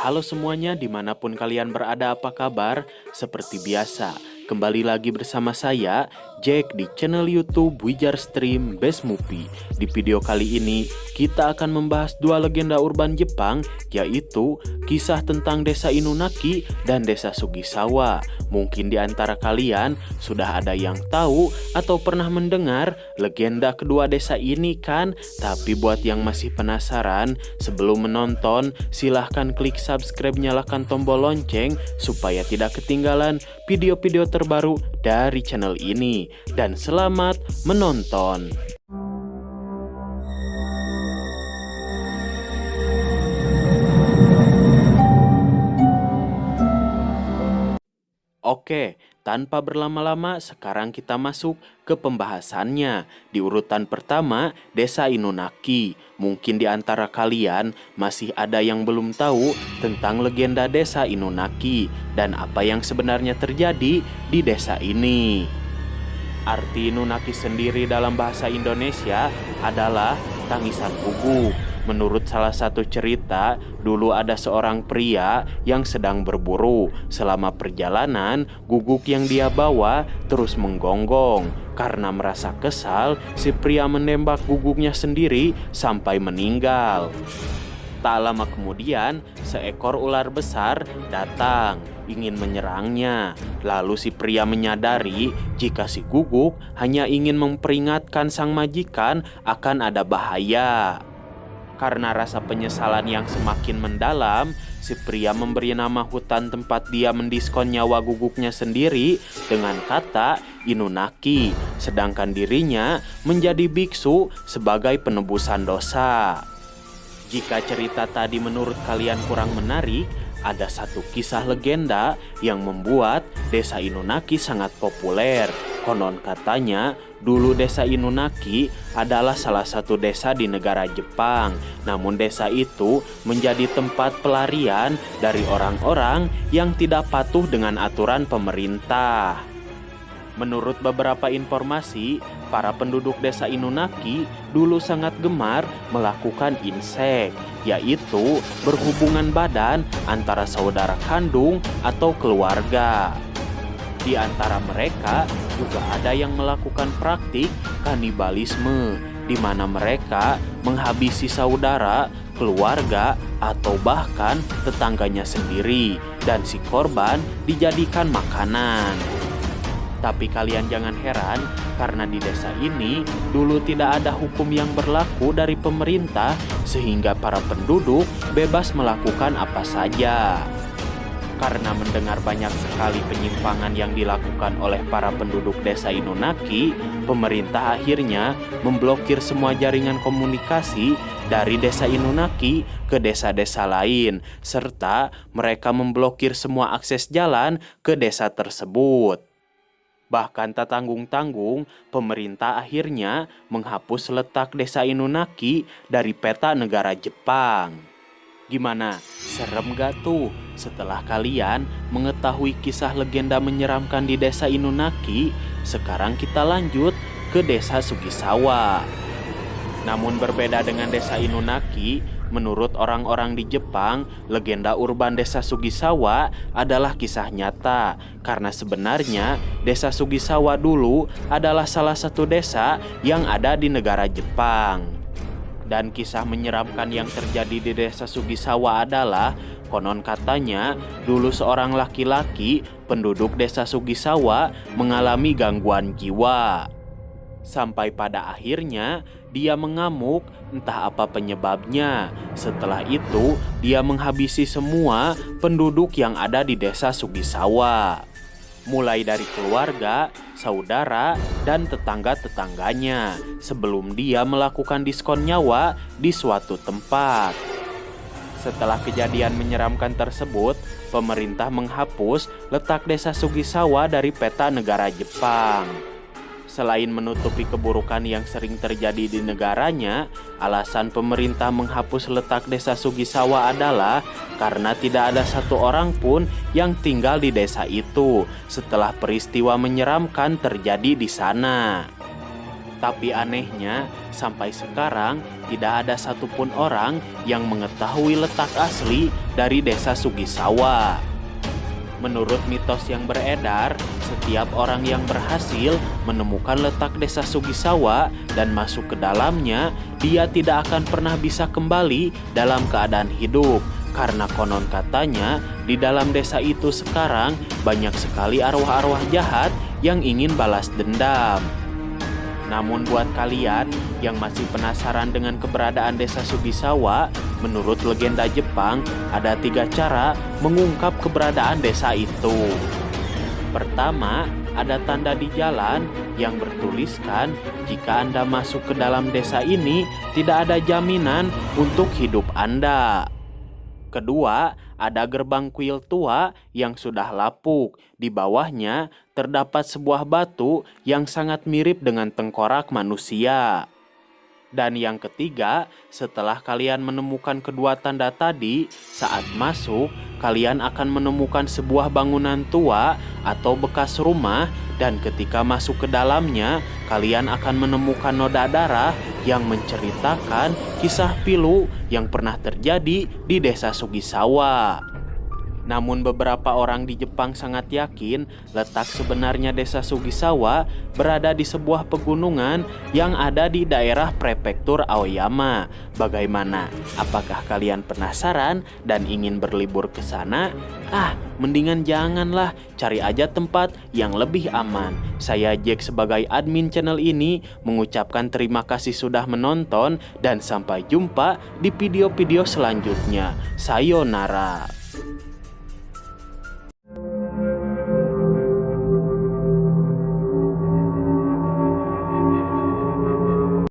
Halo semuanya, dimanapun kalian berada, apa kabar? Seperti biasa, kembali lagi bersama saya, Jack, di channel YouTube Wijar Stream Best Movie. Di video kali ini, kita akan membahas dua legenda urban Jepang, yaitu kisah tentang Desa Inunaki dan Desa Sugisawa. Mungkin di antara kalian sudah ada yang tahu atau pernah mendengar legenda kedua desa ini kan? Tapi buat yang masih penasaran, sebelum menonton, silahkan klik subscribe, nyalakan tombol lonceng supaya tidak ketinggalan video-video terbaru dari channel ini. Dan selamat menonton. Oke, tanpa berlama-lama, sekarang kita masuk ke pembahasannya. Di urutan pertama, Desa Inunaki. Mungkin di antara kalian masih ada yang belum tahu tentang legenda Desa Inunaki dan apa yang sebenarnya terjadi di desa ini. Arti Inunaki sendiri dalam bahasa Indonesia adalah tangisan guguk. Menurut salah satu cerita, dulu ada seorang pria yang sedang berburu. Selama perjalanan, guguk yang dia bawa terus menggonggong. Karena merasa kesal, si pria menembak guguknya sendiri sampai meninggal. Tak lama kemudian, seekor ular besar datang ingin menyerangnya. Lalu si pria menyadari jika si guguk hanya ingin memperingatkan sang majikan akan ada bahaya. Karena rasa penyesalan yang semakin mendalam, si pria memberi nama hutan tempat dia mendiskon nyawa guguknya sendiri dengan kata Inunaki, sedangkan dirinya menjadi biksu sebagai penebusan dosa. Jika cerita tadi menurut kalian kurang menarik, ada satu kisah legenda yang membuat Desa Inunaki sangat populer. Konon katanya, dulu Desa Inunaki adalah salah satu desa di negara Jepang. Namun desa itu menjadi tempat pelarian dari orang-orang yang tidak patuh dengan aturan pemerintah. Menurut beberapa informasi, para penduduk Desa Inunaki dulu sangat gemar melakukan insek, yaitu berhubungan badan antara saudara kandung atau keluarga. Di antara mereka juga ada yang melakukan praktik kanibalisme, di mana mereka menghabisi saudara, keluarga, atau bahkan tetangganya sendiri, dan si korban dijadikan makanan. Tapi kalian jangan heran, karena di desa ini dulu tidak ada hukum yang berlaku dari pemerintah, sehingga para penduduk bebas melakukan apa saja. Karena mendengar banyak sekali penyimpangan yang dilakukan oleh para penduduk Desa Inunaki, pemerintah akhirnya memblokir semua jaringan komunikasi dari Desa Inunaki ke desa-desa lain, serta mereka memblokir semua akses jalan ke desa tersebut. Bahkan tak tanggung-tanggung, pemerintah akhirnya menghapus letak Desa Inunaki dari peta negara Jepang. Gimana? Serem gak tuh? Setelah kalian mengetahui kisah legenda menyeramkan di Desa Inunaki, sekarang kita lanjut ke Desa Sugisawa. Namun berbeda dengan Desa Inunaki, menurut orang-orang di Jepang, legenda urban Desa Sugisawa adalah kisah nyata. Karena sebenarnya Desa Sugisawa dulu adalah salah satu desa yang ada di negara Jepang. Dan kisah menyeramkan yang terjadi di Desa Sugisawa adalah, konon katanya, dulu seorang laki-laki penduduk Desa Sugisawa mengalami gangguan jiwa. Sampai pada akhirnya dia mengamuk, entah apa penyebabnya. Setelah itu dia menghabisi semua penduduk yang ada di Desa Sugisawa, mulai dari keluarga, saudara, dan tetangga-tetangganya, sebelum dia melakukan diskon nyawa di suatu tempat. Setelah kejadian menyeramkan tersebut, pemerintah menghapus letak Desa Sugisawa dari peta negara Jepang. Selain menutupi keburukan yang sering terjadi di negaranya, alasan pemerintah menghapus letak Desa Sugisawa adalah karena tidak ada satu orang pun yang tinggal di desa itu setelah peristiwa menyeramkan terjadi di sana. Tapi anehnya, sampai sekarang tidak ada satupun orang yang mengetahui letak asli dari desa Sugisawa. Menurut mitos yang beredar, setiap orang yang berhasil menemukan letak desa Sugisawa dan masuk ke dalamnya, dia tidak akan pernah bisa kembali dalam keadaan hidup. Karena konon katanya, di dalam desa itu sekarang banyak sekali arwah-arwah jahat yang ingin balas dendam. Namun buat kalian yang masih penasaran dengan keberadaan desa Sugisawa, menurut legenda Jepang ada 3 cara mengungkap keberadaan desa itu. Pertama, ada tanda di jalan yang bertuliskan jika Anda masuk ke dalam desa ini tidak ada jaminan untuk hidup Anda. Kedua, ada gerbang kuil tua yang sudah lapuk. Di bawahnya terdapat sebuah batu yang sangat mirip dengan tengkorak manusia. Dan yang ketiga, setelah kalian menemukan kedua tanda tadi, saat masuk, kalian akan menemukan sebuah bangunan tua atau bekas rumah, dan ketika masuk ke dalamnya, kalian akan menemukan noda darah yang menceritakan kisah pilu yang pernah terjadi di desa Sugisawa. Namun beberapa orang di Jepang sangat yakin letak sebenarnya desa Sugisawa berada di sebuah pegunungan yang ada di daerah prefektur Aoyama. Bagaimana? Apakah kalian penasaran dan ingin berlibur ke sana? Mendingan janganlah, cari aja tempat yang lebih aman. Saya Jack sebagai admin channel ini mengucapkan terima kasih sudah menonton dan sampai jumpa di video-video selanjutnya. Sayonara.